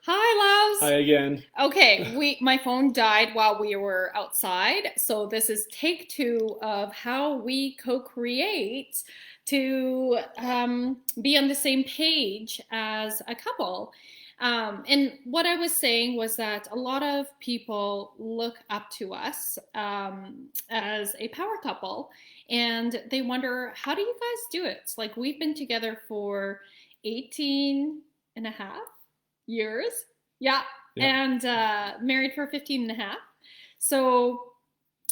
Hi, loves. Hi again. Okay, my phone died while we were outside, so this is take two of how we co-create to be on the same page as a couple. And what I was saying was that a lot of people look up to us as a power couple, and they wonder, how do you guys do it? Like, we've been together for 18 and a half years. Yeah, Yep. and married for 15 and a half. So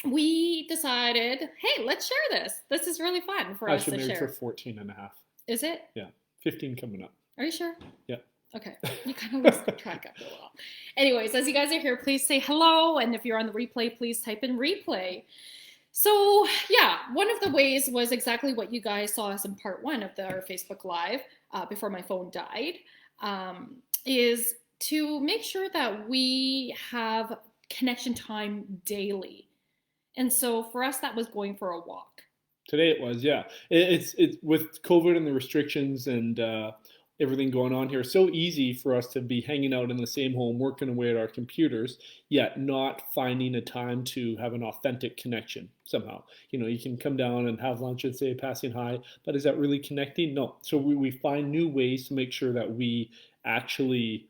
we decided, hey, let's share this. This is really fun for us Actually to married for share. 14 and a half. Is it? Yeah. 15 coming up. Are you sure? Yep. Okay, you kind of lose track after a while. Anyways, as you guys are here, please say hello. And if you're on the replay, please type in replay. So, yeah, one of the ways was exactly what you guys saw us in part one of our Facebook Live before my phone died, is to make sure that we have connection time daily. And so for us, that was going for a walk. Today it was, yeah. It's with COVID and the restrictions and everything going on here. So easy for us to be hanging out in the same home, working away at our computers, yet not finding a time to have an authentic connection somehow. You can come down and have lunch and say passing hi, but is that really connecting? No. So we find new ways to make sure that we actually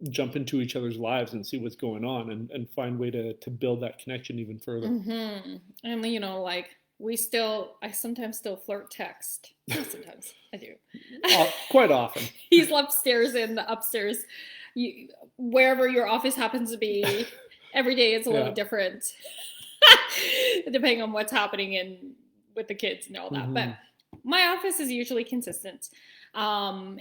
jump into each other's lives and see what's going on and find way to build that connection even further. And like I sometimes still flirt text. Not sometimes, I do. Quite often. He's upstairs in the upstairs, wherever your office happens to be. Every day it's a little different, depending on what's happening with the kids and all that. But my office is usually consistent, yeah,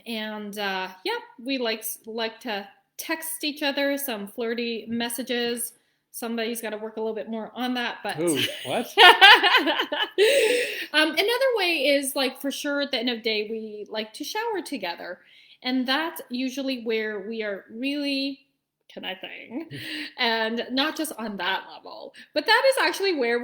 we like to text each other some flirty messages. Somebody's got to work a little bit more on that, but Ooh, what? Another way is, like, for sure at the end of the day we like to shower together, and that's usually where we are really connecting, and not just on that level, but that is actually where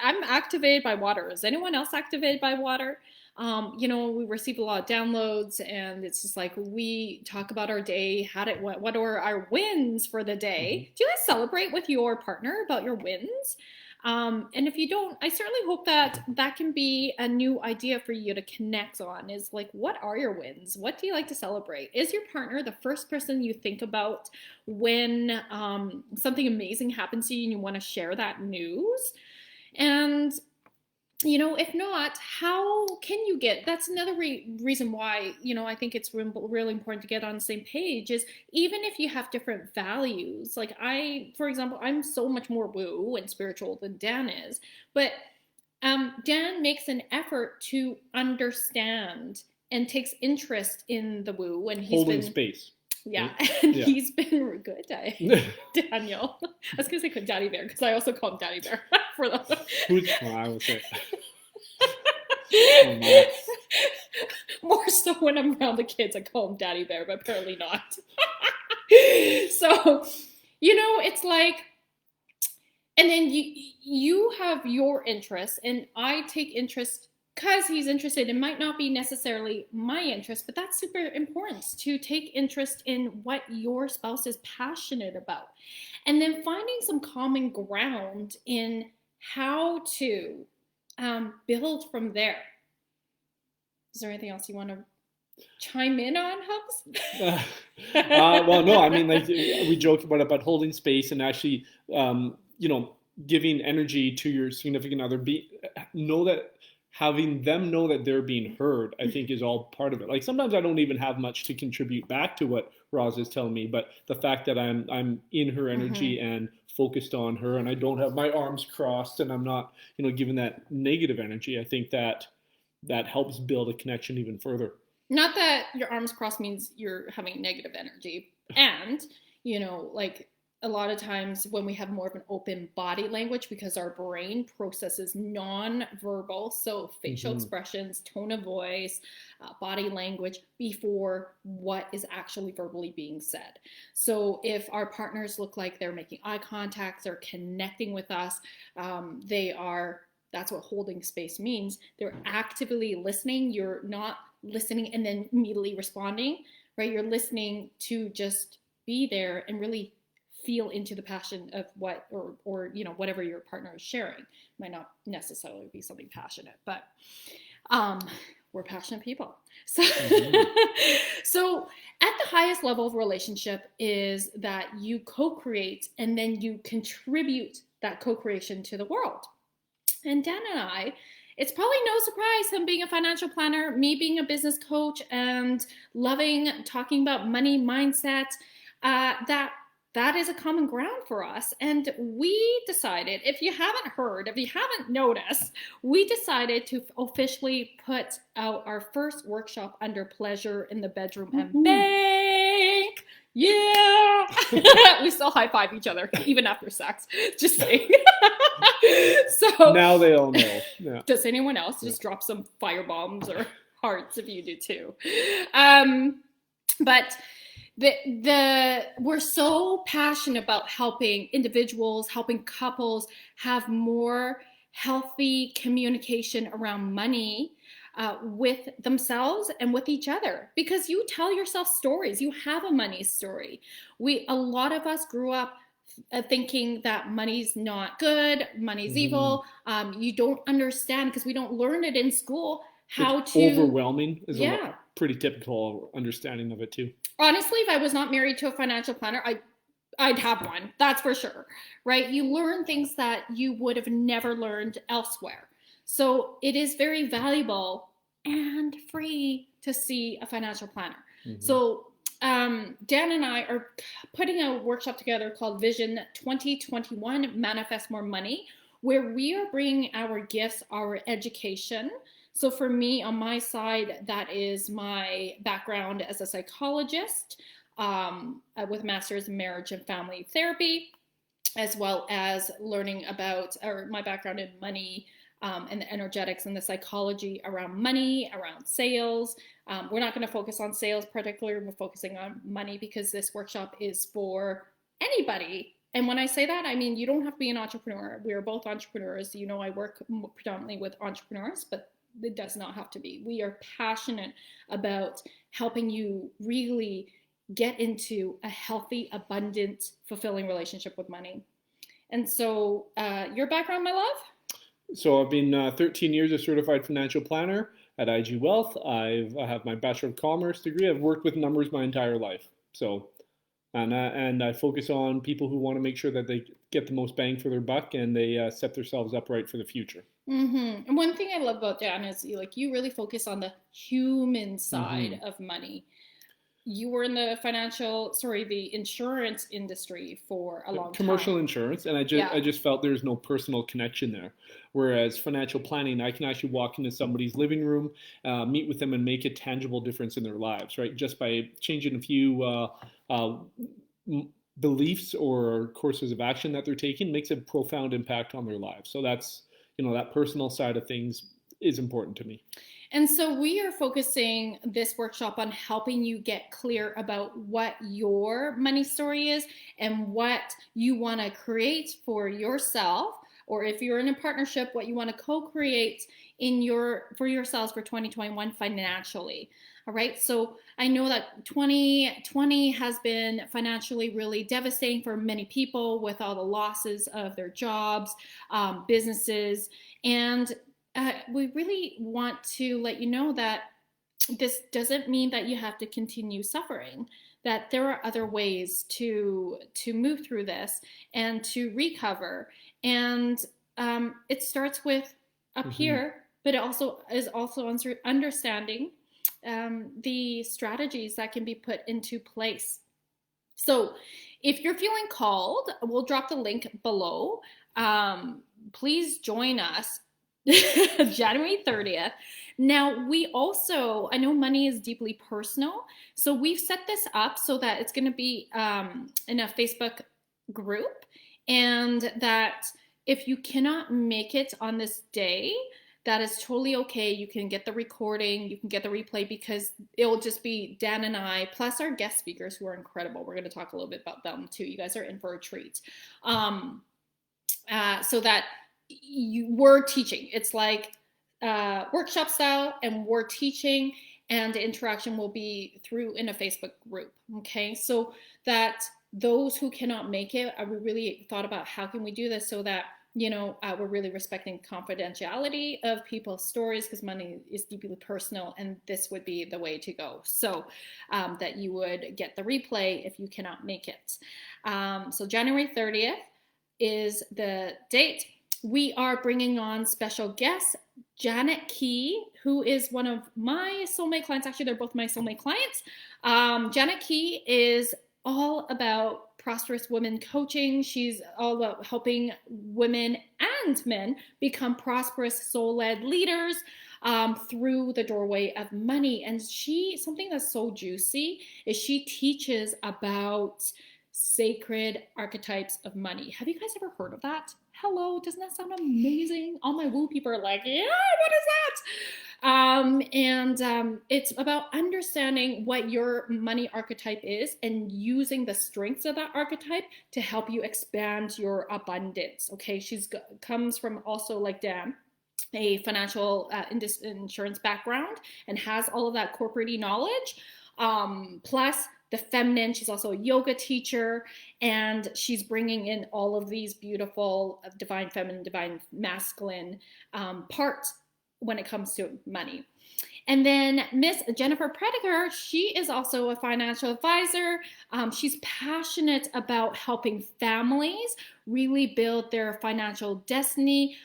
I'm activated by water. Is anyone else activated by water? We receive a lot of downloads, and it's just like we talk about our day, what are our wins for the day. Do you guys celebrate with your partner about your wins? And if you don't, I certainly hope that can be a new idea for you to connect on, is like, what are your wins? What do you like to celebrate? Is your partner the first person you think about when something amazing happens to you and you want to share that news? And if not, how can you that's another reason why, I think it's really important to get on the same page, is even if you have different values. Like, for example, I'm so much more woo and spiritual than Dan is, but Dan makes an effort to understand and takes interest in the woo, and holding space. Yeah, and he's been good, Daniel. I was going to say Daddy Bear, because I also call him Daddy Bear. I would say. More so when I'm around the kids, I call him Daddy Bear, but apparently not. So, it's like, and then you have your interests, and I take interest because he's interested. It might not be necessarily my interest, but that's super important, to take interest in what your spouse is passionate about. And then finding some common ground in how to build from there. Is there anything else you want to chime in on, Hubs? Well, no, I mean, like, we joke about it, but holding space and actually, giving energy to your significant other, having them know that they're being heard, I think, is all part of it. Like, sometimes I don't even have much to contribute back to what Roz is telling me, but the fact that I'm in her energy and focused on her, and I don't have my arms crossed, and I'm not, giving that negative energy, I think that helps build a connection even further. Not that your arms crossed means you're having negative energy. And, like, a lot of times when we have more of an open body language, because our brain processes non-verbal, so facial expressions, tone of voice, body language, before what is actually verbally being said. So if our partners look like they're making eye contact, they're connecting with us, that's what holding space means. They're actively listening. You're not listening and then immediately responding, right? You're listening to just be there and really feel into the passion of what, or whatever your partner is sharing. Might not necessarily be something passionate, but we're passionate people. So, so at the highest level of relationship is that you co-create and then you contribute that co-creation to the world. And Dan and I, it's probably no surprise, him being a financial planner, me being a business coach, and loving talking about money mindset, that is a common ground for us. And we decided, if you haven't heard, if you haven't noticed, we decided to officially put out our first workshop under pleasure in the bedroom and bank. Yeah. We still high five each other, even after sex. Just saying. So now they all know. Yeah. Does anyone else just drop some firebombs or hearts if you do too? But we're so passionate about helping individuals, helping couples have more healthy communication around money with themselves and with each other, because you tell yourself stories. You have a money story. A lot of us grew up thinking that money's not good, money's evil. You don't understand, because we don't learn it in school, it's overwhelming is a pretty typical understanding of it too. Honestly, if I was not married to a financial planner, I'd have one. That's for sure, right? You learn things that you would have never learned elsewhere. So it is very valuable and free to see a financial planner. So Dan and I are putting a workshop together called Vision 2021 Manifest More Money, where we are bringing our gifts, our education. So for me, on my side, that is my background as a psychologist with master's in marriage and family therapy, as well as learning about my background in money and the energetics and the psychology around money, around sales. We're not going to focus on sales particularly. We're focusing on money because this workshop is for anybody. And when I say that, I mean, you don't have to be an entrepreneur. We are both entrepreneurs. I work predominantly with entrepreneurs, but it does not have to be. We are passionate about helping you really get into a healthy, abundant, fulfilling relationship with money. And so your background, my love? So I've been 13 years a certified financial planner at IG Wealth. I have my Bachelor of Commerce degree. I've worked with numbers my entire life. So, and I focus on people who want to make sure that they get the most bang for their buck and they set themselves up right for the future. And one thing I love about Dan is you really focus on the human side of money. You were in the the insurance industry for a long time. Commercial insurance, and I just felt there's no personal connection there. Whereas financial planning, I can actually walk into somebody's living room, meet with them, and make a tangible difference in their lives, right? Just by changing a few beliefs or courses of action that they're taking makes a profound impact on their lives. So that's, that personal side of things is important to me. And so we are focusing this workshop on helping you get clear about what your money story is and what you want to create for yourself, or if you're in a partnership, what you want to co-create for yourselves for 2021 financially. All right. So I know that 2020 has been financially really devastating for many people with all the losses of their jobs, businesses, and we really want to let you know that this doesn't mean that you have to continue suffering, that there are other ways to move through this and to recover. And it starts with up here, but it also is understanding the strategies that can be put into place. So if you're feeling called, we'll drop the link below. Please join us January 30th. Now, we also, I know money is deeply personal, so we've set this up so that it's going to be in a Facebook group, and that if you cannot make it on this day, that is totally okay. You can get the recording, you can get the replay, because it will just be Dan and I, plus our guest speakers who are incredible. We're going to talk a little bit about them too. You guys are in for a treat. So that we're teaching. It's like workshop style, and we're teaching, and the interaction will be through in a Facebook group. Okay, so that those who cannot make it, we really thought about how can we do this so that we're really respecting confidentiality of people's stories, because money is deeply personal, and this would be the way to go. So that you would get the replay if you cannot make it. So January 30th is the date. We are bringing on special guests, Janet Key, who is one of my soulmate clients. Actually, they're both my soulmate clients. Janet Key is all about prosperous women coaching. She's all about helping women and men become prosperous soul-led leaders through the doorway of money. And something that's so juicy is she teaches about sacred archetypes of money. Have you guys ever heard of that? Hello, doesn't that sound amazing? All my woo people are like, yeah, what is that? It's about understanding what your money archetype is and using the strengths of that archetype to help you expand your abundance. Okay, comes from also, like Dan, a financial insurance background, and has all of that corporate knowledge. Plus the feminine, she's also a yoga teacher, and she's bringing in all of these beautiful divine feminine, divine masculine parts when it comes to money. And then Miss Jennifer Prediger, she is also a financial advisor. She's passionate about helping families really build their financial destiny.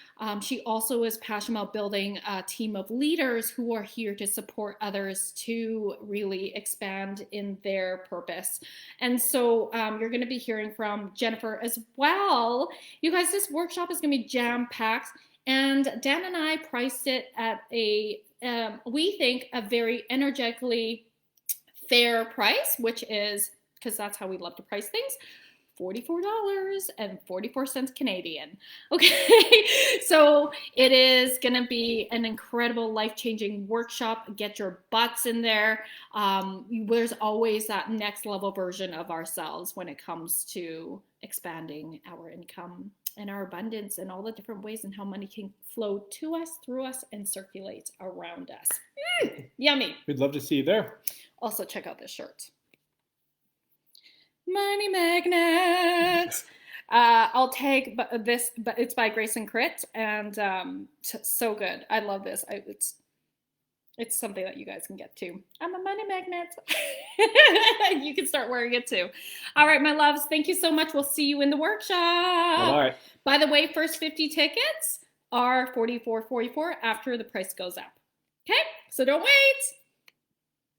She also is passionate about building a team of leaders who are here to support others to really expand in their purpose. And so you're going to be hearing from Jennifer as well. You guys, this workshop is going to be jam-packed. And Dan and I priced it at we think, a very energetically fair price, which is, because that's how we love to price things, $44.44 Canadian. Okay, so it is going to be an incredible life-changing workshop. Get your butts in there. There's always that next level version of ourselves when it comes to expanding our income and our abundance and all the different ways and how money can flow to us, through us, and circulate around us. Yummy. We'd love to see you there. Also, check out this shirt. Money Magnet. I'll tag this, but it's by Grace and Crit, and so good. I love this. It's something that you guys can get too. I'm a money magnet. You can start wearing it too. All right, my loves. Thank you so much. We'll see you in the workshop. All right. By the way, first 50 tickets are $44.44 after the price goes up. Okay, so don't wait.